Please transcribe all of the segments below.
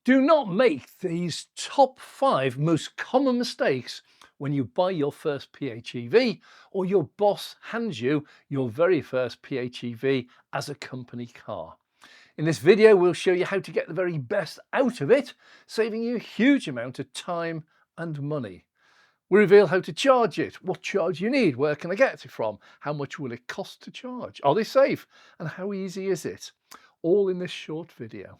Do not make these top 5 most common mistakes when you buy your first PHEV or your boss hands you your very first PHEV as a company car. In this video, we'll show you how to get the very best out of it, saving you a huge amount of time and money. We reveal how to charge it, what charge you need, where can I get it from, how much will it cost to charge, are they safe, and how easy is it? All in this short video.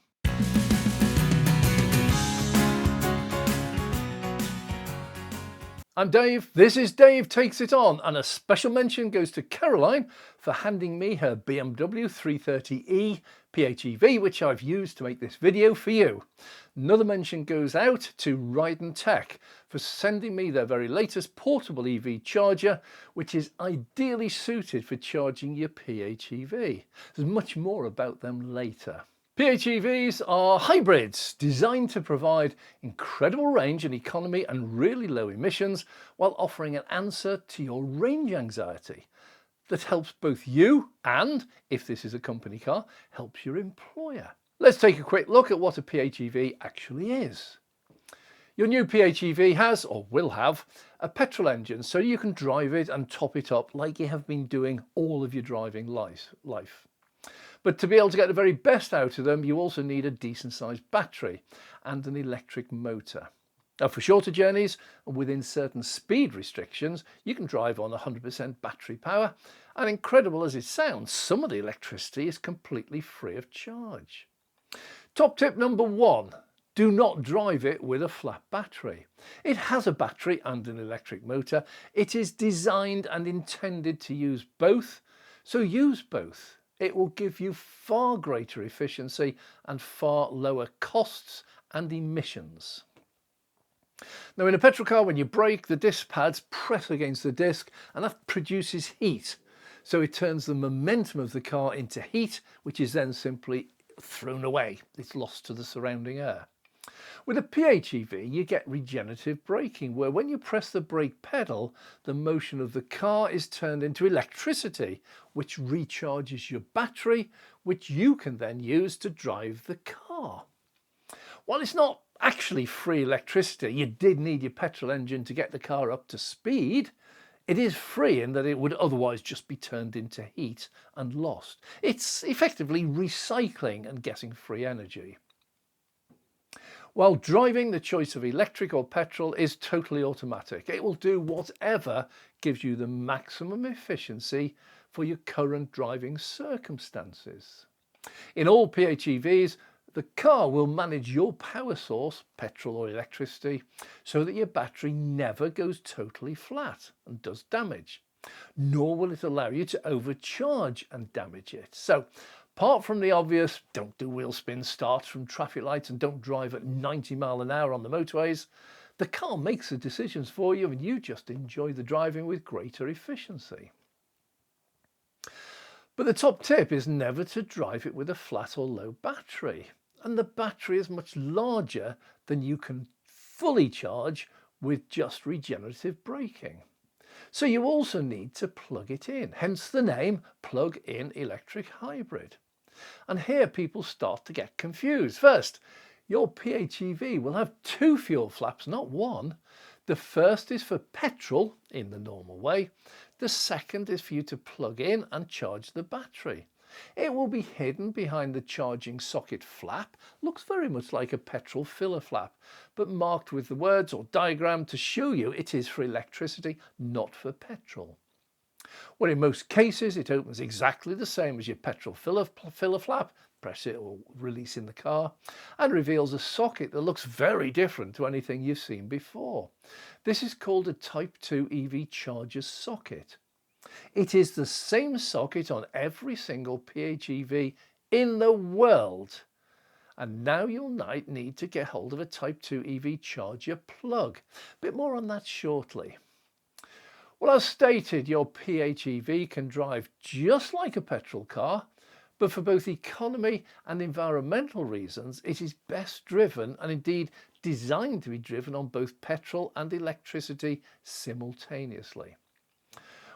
I'm Dave, this is Dave Takes It On, and a special mention goes to Caroline for handing me her BMW 330e PHEV, which I've used to make this video for you. Another mention goes out to Ride and Tech for sending me their very latest portable EV charger, which is ideally suited for charging your PHEV. There's much more about them later. PHEVs are hybrids designed to provide incredible range and economy and really low emissions while offering an answer to your range anxiety that helps both you and, if this is a company car, helps your employer. Let's take a quick look at what a PHEV actually is. Your new PHEV has, or will have, a petrol engine so you can drive it and top it up like you have been doing all of your driving life. But to be able to get the very best out of them, you also need a decent sized battery and an electric motor. Now, for shorter journeys and within certain speed restrictions, you can drive on 100% battery power. And incredible as it sounds, some of the electricity is completely free of charge. Top tip number 1, do not drive it with a flat battery. It has a battery and an electric motor. It is designed and intended to use both, so use both. It will give you far greater efficiency and far lower costs and emissions. Now, in a petrol car, when you brake, the disc pads press against the disc and that produces heat. So it turns the momentum of the car into heat, which is then simply thrown away. It's lost to the surrounding air. With a PHEV, you get regenerative braking, where when you press the brake pedal, the motion of the car is turned into electricity, which recharges your battery, which you can then use to drive the car. While it's not actually free electricity, you did need your petrol engine to get the car up to speed. It is free in that it would otherwise just be turned into heat and lost. It's effectively recycling and getting free energy. While driving, the choice of electric or petrol is totally automatic. It will do whatever gives you the maximum efficiency for your current driving circumstances. In all PHEVs, the car will manage your power source, petrol or electricity, so that your battery never goes totally flat and does damage, nor will it allow you to overcharge and damage it. So, apart from the obvious, don't do wheel spin starts from traffic lights and don't drive at 90 miles an hour on the motorways, the car makes the decisions for you and you just enjoy the driving with greater efficiency. But the top tip is never to drive it with a flat or low battery. And the battery is much larger than you can fully charge with just regenerative braking. So you also need to plug it in, hence the name plug-in electric hybrid. And here people start to get confused. First, your PHEV will have 2 fuel flaps, not 1. The first is for petrol in the normal way. The second is for you to plug in and charge the battery. It will be hidden behind the charging socket flap. Looks very much like a petrol filler flap, but marked with the words or diagram to show you it is for electricity, not for petrol. Well, in most cases, it opens exactly the same as your petrol filler flap. Press it or release in the car and reveals a socket that looks very different to anything you've seen before. This is called a Type 2 EV charger socket. It is the same socket on every single PHEV in the world. And now you'll need to get hold of a Type 2 EV charger plug. A bit more on that shortly. Well, as stated, your PHEV can drive just like a petrol car, but for both economy and environmental reasons, it is best driven and indeed designed to be driven on both petrol and electricity simultaneously.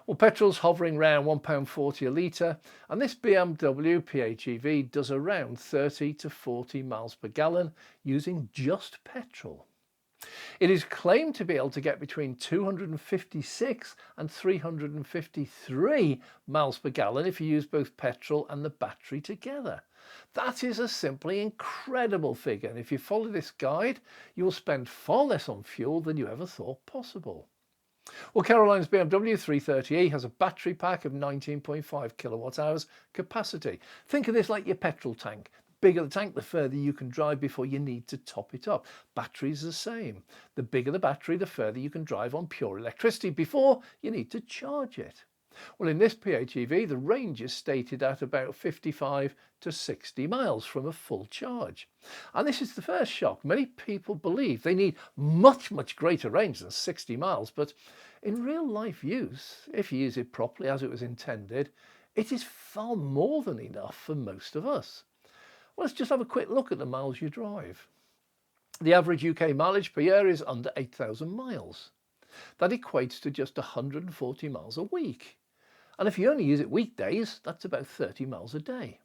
Well, petrol's hovering around £1.40 a litre, and this BMW PHEV does around 30 to 40 miles per gallon using just petrol. It is claimed to be able to get between 256 and 353 miles per gallon if you use both petrol and the battery together. That is a simply incredible figure, and if you follow this guide, you will spend far less on fuel than you ever thought possible. Well, Caroline's BMW 330e has a battery pack of 19.5 kilowatt hours capacity. Think of this like your petrol tank. Bigger the tank, the further you can drive before you need to top it up. Battery's the same. The bigger the battery, the further you can drive on pure electricity before you need to charge it. Well, in this PHEV, the range is stated at about 55 to 60 miles from a full charge. And this is the first shock. Many people believe they need much greater range than 60 miles, but in real life use, if you use it properly as it was intended, it is far more than enough for most of us. Well, let's just have a quick look at the miles you drive. The average UK mileage per year is under 8,000 miles. That equates to just 140 miles a week. And if you only use it weekdays, that's about 30 miles a day.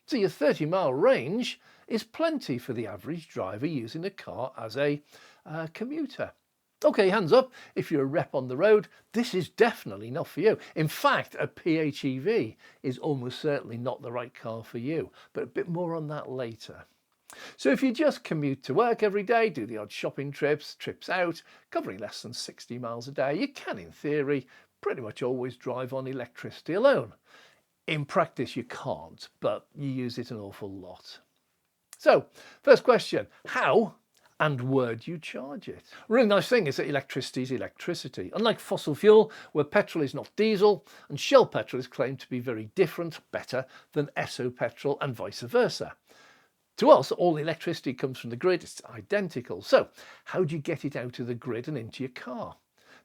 So your 30-mile range is plenty for the average driver using a car as a commuter. Okay, hands up, if you're a rep on the road, this is definitely not for you. In fact, a PHEV is almost certainly not the right car for you, but a bit more on that later. So if you just commute to work every day, do the odd shopping trips out, covering less than 60 miles a day, you can, in theory, pretty much always drive on electricity alone. In practice, you can't, but you use it an awful lot. So, first question, how and where do you charge it? A really nice thing is that electricity is electricity. Unlike fossil fuel, where petrol is not diesel, and Shell petrol is claimed to be very different, better than Esso petrol and vice versa. To us, all electricity comes from the grid, it's identical. So, how do you get it out of the grid and into your car?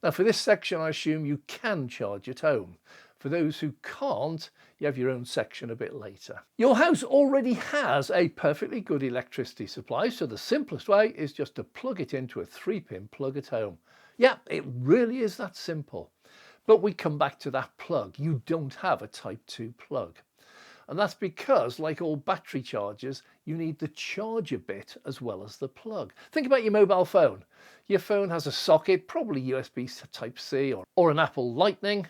Now, for this section, I assume you can charge at home. For those who can't, you have your own section a bit later. Your house already has a perfectly good electricity supply, so the simplest way is just to plug it into a 3-pin plug at home. Yeah, it really is that simple. But we come back to that plug. You don't have a Type 2 plug. And that's because, like all battery chargers, you need the charger bit as well as the plug. Think about your mobile phone. Your phone has a socket, probably USB Type-C or an Apple Lightning,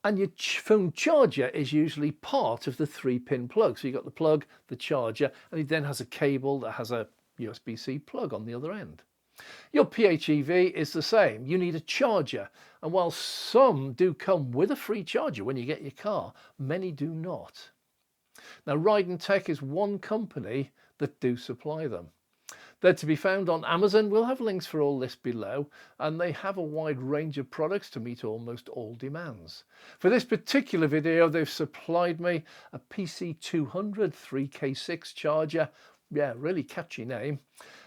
and your phone charger is usually part of the 3-pin plug. So you've got the plug, the charger, and it then has a cable that has a USB-C plug on the other end. Your PHEV is the same. You need a charger, and while some do come with a free charger when you get your car, many do not. Now, Ride & Tech is one company that do supply them. They're to be found on Amazon. We'll have links for all this below, and they have a wide range of products to meet almost all demands. For this particular video, they've supplied me a PC200 3K6 charger. Yeah, really catchy name.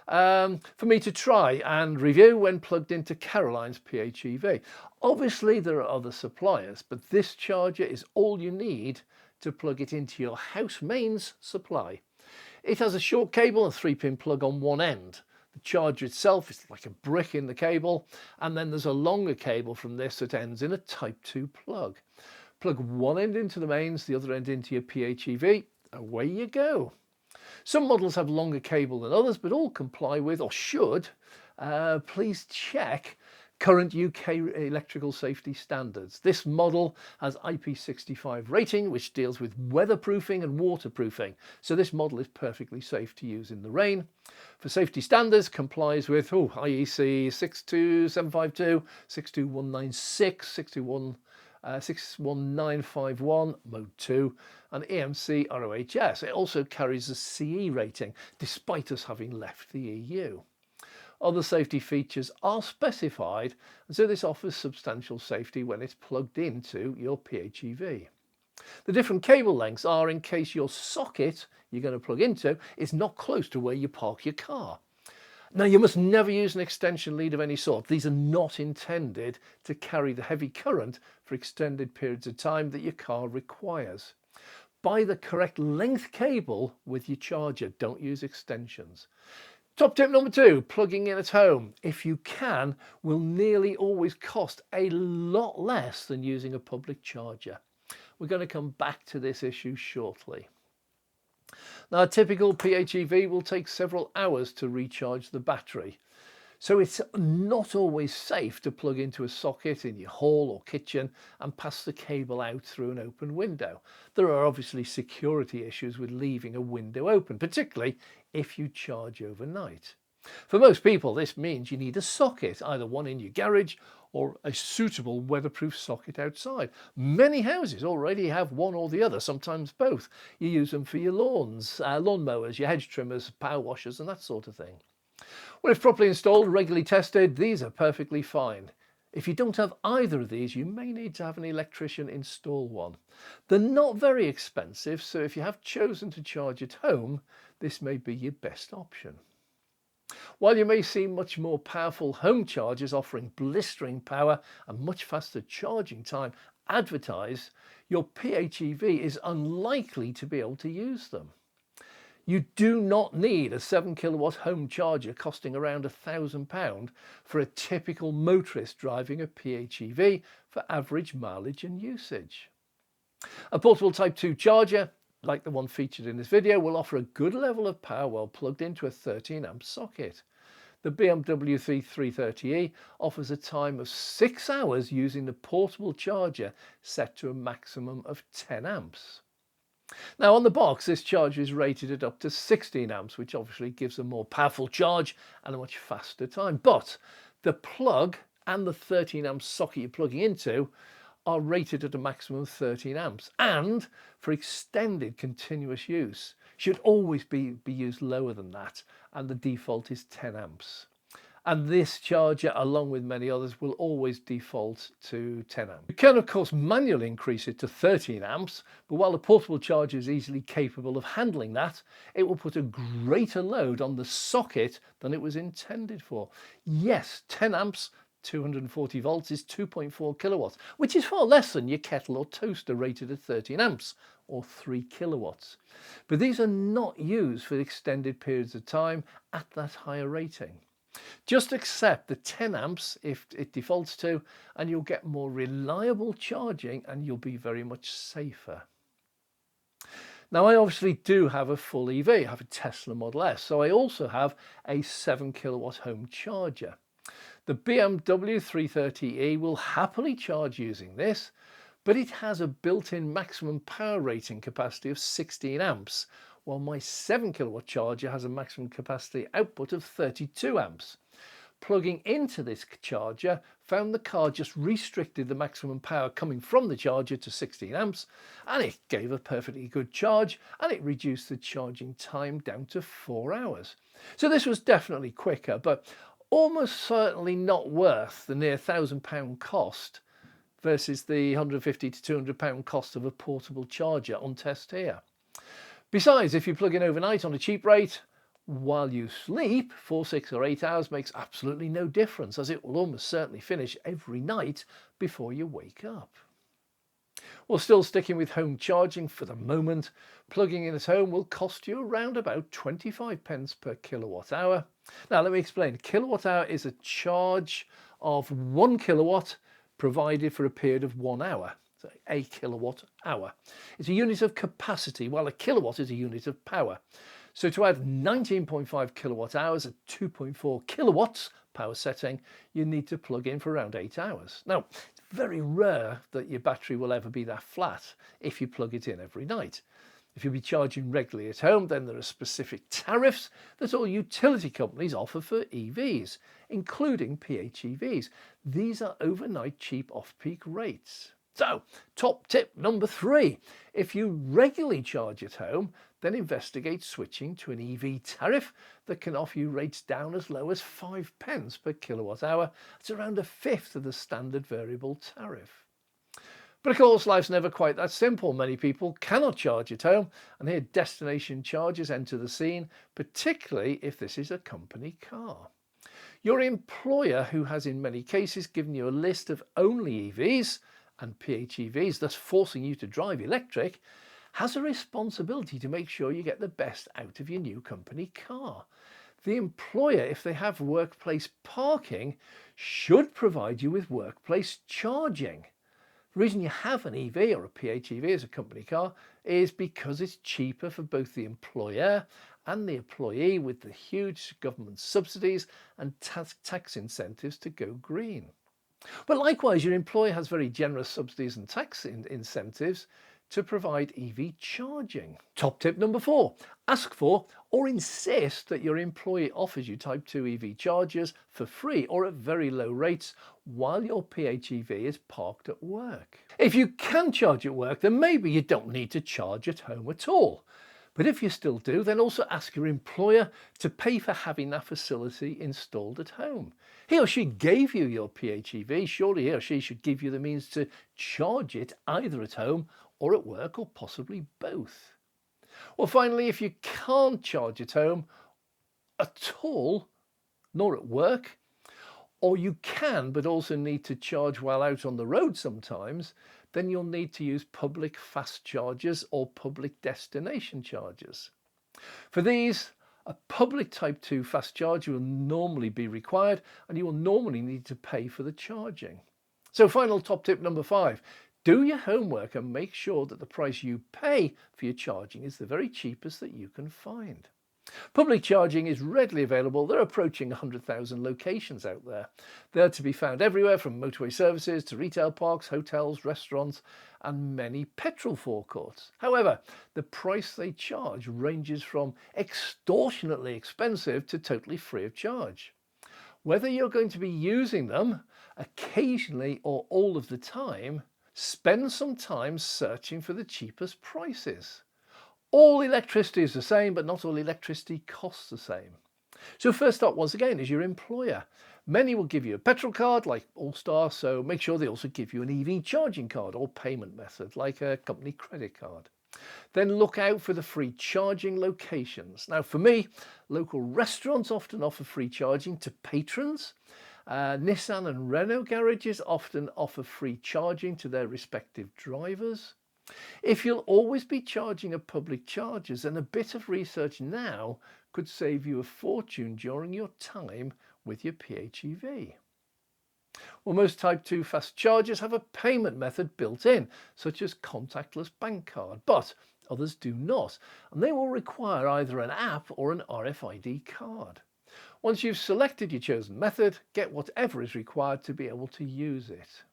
For me to try and review when plugged into Caroline's PHEV. Obviously, there are other suppliers, but this charger is all you need to plug it into your house mains supply. It has a short cable and 3-pin plug on one end. The charger itself is like a brick in the cable, and then there's a longer cable from this that ends in a Type 2 plug. Plug one end into the mains, the other end into your PHEV, away you go. Some models have longer cable than others, but all comply with, or should, please check current UK electrical safety standards. This model has IP65 rating, which deals with weatherproofing and waterproofing. So this model is perfectly safe to use in the rain. For safety standards, complies with IEC 62752, 62196, 61951, Mode 2, and EMC ROHS. It also carries a CE rating, despite us having left the EU. Other safety features are specified, and so this offers substantial safety when it's plugged into your PHEV. The different cable lengths are in case your socket you're going to plug into is not close to where you park your car. Now, you must never use an extension lead of any sort. These are not intended to carry the heavy current for extended periods of time that your car requires. Buy the correct length cable with your charger. Don't use extensions. Top tip number 2, plugging in at home, if you can, will nearly always cost a lot less than using a public charger. We're going to come back to this issue shortly. Now, a typical PHEV will take several hours to recharge the battery. So it's not always safe to plug into a socket in your hall or kitchen and pass the cable out through an open window. There are obviously security issues with leaving a window open, particularly if you charge overnight. For most people, this means you need a socket, either one in your garage or a suitable weatherproof socket outside. Many houses already have one or the other, sometimes both. You use them for your lawns, lawn mowers, your hedge trimmers, power washers and that sort of thing. Well, if properly installed, regularly tested, these are perfectly fine. If you don't have either of these, you may need to have an electrician install one. They're not very expensive, so if you have chosen to charge at home, this may be your best option. While you may see much more powerful home chargers offering blistering power and much faster charging time advertised, your PHEV is unlikely to be able to use them. You do not need a 7 kilowatt home charger costing around £1,000 for a typical motorist driving a PHEV for average mileage and usage. A portable Type 2 charger, like the one featured in this video, will offer a good level of power while plugged into a 13 amp socket. The BMW 330e offers a time of 6 hours using the portable charger set to a maximum of 10 amps. Now on the box, this charger is rated at up to 16 amps, which obviously gives a more powerful charge and a much faster time. But the plug and the 13 amp socket you're plugging into are rated at a maximum of 13 amps. And for extended continuous use, should always be used lower than that. And the default is 10 amps. And this charger, along with many others, will always default to 10 amps. You can, of course, manually increase it to 13 amps, but while the portable charger is easily capable of handling that, it will put a greater load on the socket than it was intended for. Yes, 10 amps, 240 volts is 2.4 kilowatts, which is far less than your kettle or toaster rated at 13 amps, or 3 kilowatts. But these are not used for extended periods of time at that higher rating. Just accept the 10 amps if it defaults to, and you'll get more reliable charging and you'll be very much safer. Now, I obviously do have a full EV. I have a Tesla Model S, so I also have a 7 kilowatt home charger. The BMW 330e will happily charge using this, but it has a built-in maximum power rating capacity of 16 amps, while my 7 kilowatt charger has a maximum capacity output of 32 amps. Plugging into this charger found the car just restricted the maximum power coming from the charger to 16 amps, and it gave a perfectly good charge, and it reduced the charging time down to 4 hours. So this was definitely quicker, but almost certainly not worth the near £1,000 cost versus the £150 to £200 cost of a portable charger on test here. Besides, if you plug in overnight on a cheap rate, while you sleep, 4, 6 or 8 hours makes absolutely no difference, as it will almost certainly finish every night before you wake up. Well, still sticking with home charging for the moment, plugging in at home will cost you around about 25 pence per kilowatt hour. Now let me explain. Kilowatt hour is a charge of 1 kilowatt provided for a period of 1 hour. So a kilowatt hour. It's a unit of capacity, while a kilowatt is a unit of power. So to add 19.5 kilowatt hours at 2.4 kilowatts power setting, you need to plug in for around 8 hours. Now, it's very rare that your battery will ever be that flat if you plug it in every night. If you'll be charging regularly at home, then there are specific tariffs that all utility companies offer for EVs, including PHEVs. These are overnight cheap off-peak rates. So, top tip number 3, if you regularly charge at home, then investigate switching to an EV tariff that can offer you rates down as low as 5 pence per kilowatt hour. It's around a fifth of the standard variable tariff. But of course, life's never quite that simple. Many people cannot charge at home, and here destination chargers enter the scene, particularly if this is a company car. Your employer, who has in many cases given you a list of only EVs and PHEVs, thus forcing you to drive electric, has a responsibility to make sure you get the best out of your new company car. The employer, if they have workplace parking, should provide you with workplace charging. The reason you have an EV or a PHEV as a company car is because it's cheaper for both the employer and the employee, with the huge government subsidies and tax incentives to go green. But likewise, your employer has very generous subsidies and tax incentives to provide EV charging. Top tip number 4, ask for or insist that your employee offers you Type 2 EV chargers for free or at very low rates while your PHEV is parked at work. If you can charge at work, then maybe you don't need to charge at home at all. But if you still do, then also ask your employer to pay for having that facility installed at home. He or she gave you your PHEV, surely he or she should give you the means to charge it either at home or at work, or possibly both. Well, finally, if you can't charge at home at all, nor at work, or you can but also need to charge while out on the road sometimes, then you'll need to use public fast chargers or public destination chargers. For these, a public Type 2 fast charger will normally be required, and you will normally need to pay for the charging. So final top tip number 5, do your homework and make sure that the price you pay for your charging is the very cheapest that you can find. Public charging is readily available. They're approaching 100,000 locations out there. They're to be found everywhere, from motorway services to retail parks, hotels, restaurants, and many petrol forecourts. However, the price they charge ranges from extortionately expensive to totally free of charge. Whether you're going to be using them occasionally or all of the time, spend some time searching for the cheapest prices. All electricity is the same, but not all electricity costs the same. So first up, once again, is your employer. Many will give you a petrol card like All-Star, so make sure they also give you an EV charging card or payment method like a company credit card. Then look out for the free charging locations. Now for me, local restaurants often offer free charging to patrons. Nissan and Renault garages often offer free charging to their respective drivers. If you'll always be charging at public chargers, then a bit of research now could save you a fortune during your time with your PHEV. Well, most Type 2 fast chargers have a payment method built in, such as contactless bank card, but others do not, and they will require either an app or an RFID card. Once you've selected your chosen method, get whatever is required to be able to use it.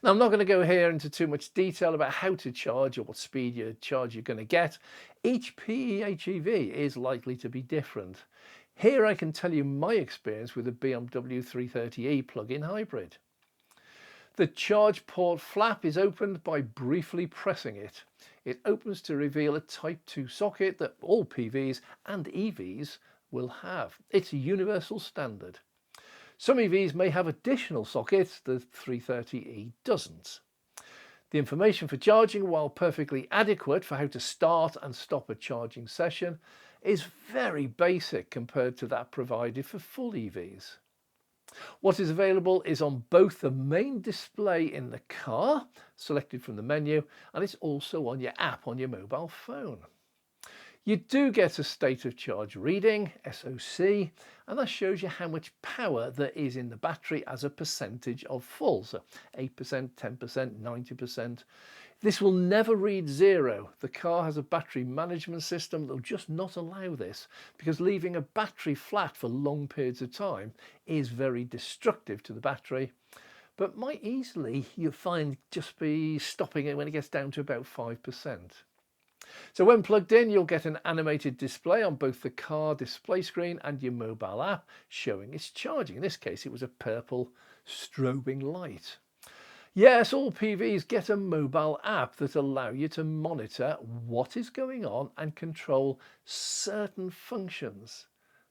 Now, I'm not going to go here into too much detail about how to charge or what speed your charge you're going to get. Each PHEV is likely to be different. Here I can tell you my experience with the BMW 330e plug-in hybrid. The charge port flap is opened by briefly pressing it. It opens to reveal a Type 2 socket that all PVs and EVs will have. It's a universal standard. Some EVs may have additional sockets, the 330e doesn't. The information for charging, while perfectly adequate for how to start and stop a charging session, is very basic compared to that provided for full EVs. What is available is on both the main display in the car, selected from the menu, and it's also on your app on your mobile phone. You do get a state of charge reading, SOC, and that shows you how much power there is in the battery as a percentage of full, so 8%, 10%, 90%. This will never read 0. The car has a battery management system that will just not allow this, because leaving a battery flat for long periods of time is very destructive to the battery, but might easily, you find, just be stopping it when it gets down to about 5%. So when plugged in, you'll get an animated display on both the car display screen and your mobile app showing it's charging. In this case, it was a purple strobing light. Yes, all PVs get a mobile app that allow you to monitor what is going on and control certain functions.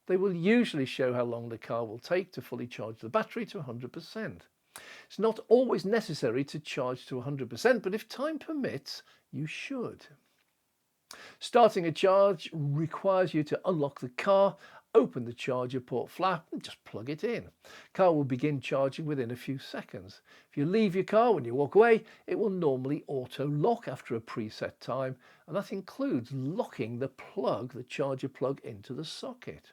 They will usually show how long the car will take to fully charge the battery to 100%. It's not always necessary to charge to 100%, but if time permits, you should. Starting a charge requires you to unlock the car, open the charger port flap and just plug it in. Car will begin charging within a few seconds. If you leave your car when you walk away, it will normally auto lock after a preset time, and that includes locking the charger plug into the socket.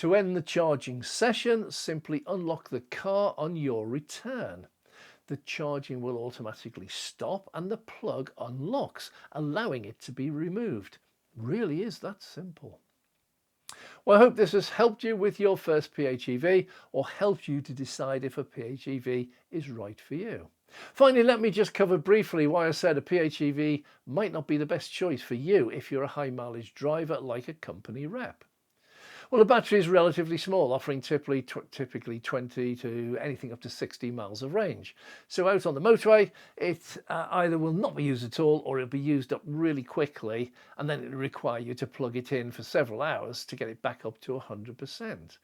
To end the charging session, simply unlock the car on your return. The charging will automatically stop and the plug unlocks, allowing it to be removed. Really is that simple. Well, I hope this has helped you with your first PHEV or helped you to decide if a PHEV is right for you. Finally, let me just cover briefly why I said a PHEV might not be the best choice for you if you're a high mileage driver like a company rep. Well, the battery is relatively small, offering typically 20 to anything up to 60 miles of range. So out on the motorway, it either will not be used at all or it'll be used up really quickly, and then it'll require you to plug it in for several hours to get it back up to 100%.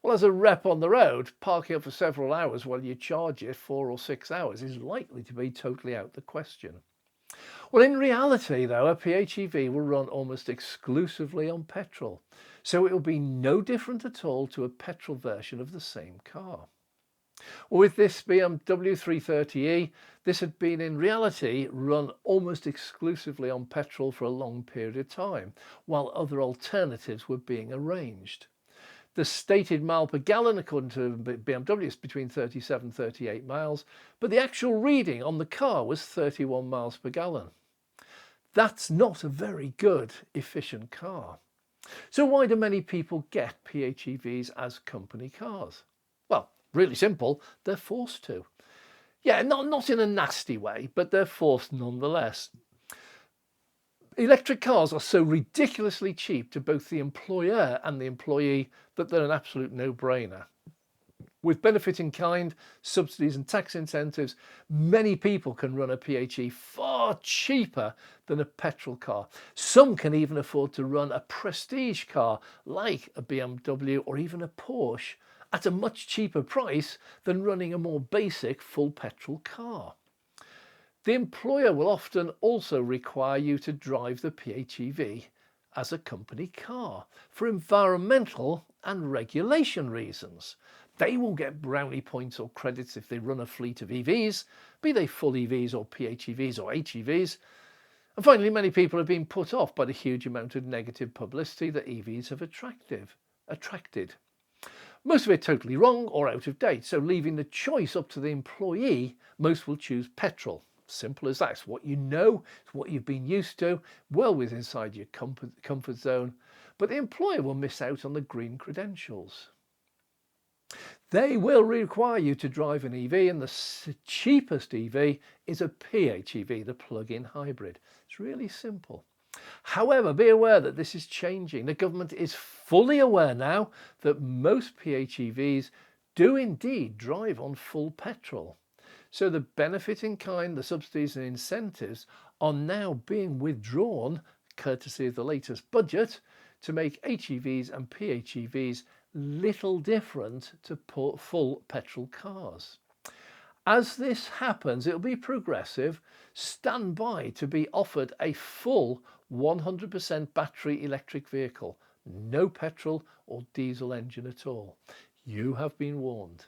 Well, as a rep on the road, parking up for several hours while you charge it 4 or 6 hours is likely to be totally out the question. Well, in reality, though, a PHEV will run almost exclusively on petrol, so it will be no different at all to a petrol version of the same car. Well, with this BMW 330e, this had been in reality run almost exclusively on petrol for a long period of time, while other alternatives were being arranged. The stated mile per gallon, according to BMW, is between 37 and 38 miles, but the actual reading on the car was 31 miles per gallon. That's not a very good, efficient car. So why do many people get PHEVs as company cars? Well, really simple, they're forced to. Yeah, not in a nasty way, but they're forced nonetheless. Electric cars are so ridiculously cheap to both the employer and the employee that they're an absolute no-brainer. With benefit in kind, subsidies and tax incentives, many people can run a PHEV far cheaper than a petrol car. Some can even afford to run a prestige car like a BMW or even a Porsche at a much cheaper price than running a more basic full petrol car. The employer will often also require you to drive the PHEV as a company car for environmental and regulation reasons. They will get brownie points or credits if they run a fleet of EVs, be they full EVs or PHEVs or HEVs. And finally, many people have been put off by the huge amount of negative publicity that EVs have attracted. Most of it totally wrong or out of date, so leaving the choice up to the employee, most will choose petrol. Simple as that. It's what you know, it's what you've been used to, well within inside your comfort zone, but the employer will miss out on the green credentials. They will require you to drive an EV, and the cheapest EV is a PHEV, the plug-in hybrid. It's really simple. However, be aware that this is changing. The government is fully aware now that most PHEVs do indeed drive on full petrol. So the benefit in kind, the subsidies and incentives are now being withdrawn, courtesy of the latest budget, to make HEVs and PHEVs little different to full petrol cars. As this happens, it'll be progressive. Stand by to be offered a full 100% battery electric vehicle, no petrol or diesel engine at all. You have been warned.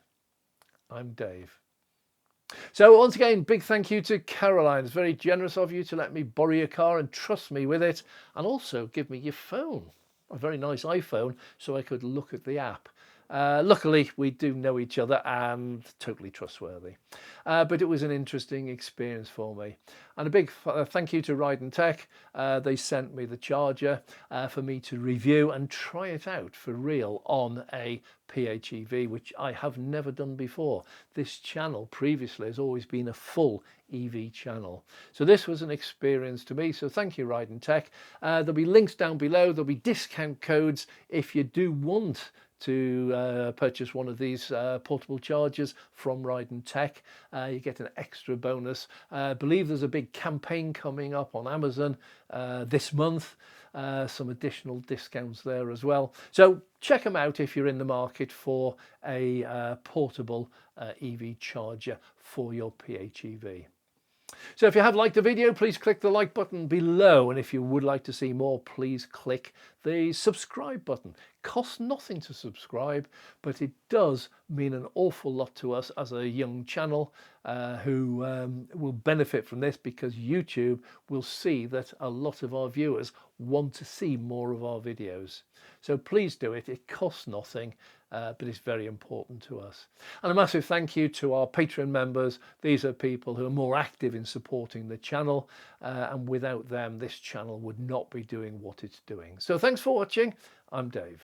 I'm Dave. So once again, big thank you to Caroline. It's very generous of you to let me borrow your car and trust me with it, and also give me your phone, a very nice iPhone, so I could look at the app. Luckily, we do know each other and totally trustworthy. But it was an interesting experience for me. And a big thank you to Ride and Tech. They sent me the charger for me to review and try it out for real on a PHEV, which I have never done before. This channel previously has always been a full EV channel. So this was an experience to me. So thank you, Ride and Tech. There'll be links down below. There'll be discount codes if you do want to purchase one of these portable chargers from Ride and Tech. You get an extra bonus. I believe there's a big campaign coming up on Amazon this month. Some additional discounts there as well. So check them out if you're in the market for a portable EV charger for your PHEV. So if you have liked the video, please click the like button below, and if you would like to see more, please click the the subscribe button. Costs nothing to subscribe, but it does mean an awful lot to us as a young channel who will benefit from this, because YouTube will see that a lot of our viewers want to see more of our videos. So please do it. It costs nothing, but it's very important to us. And a massive thank you to our Patreon members. These are people who are more active in supporting the channel, and without them this channel would not be doing what it's doing. So thanks for watching. I'm Dave.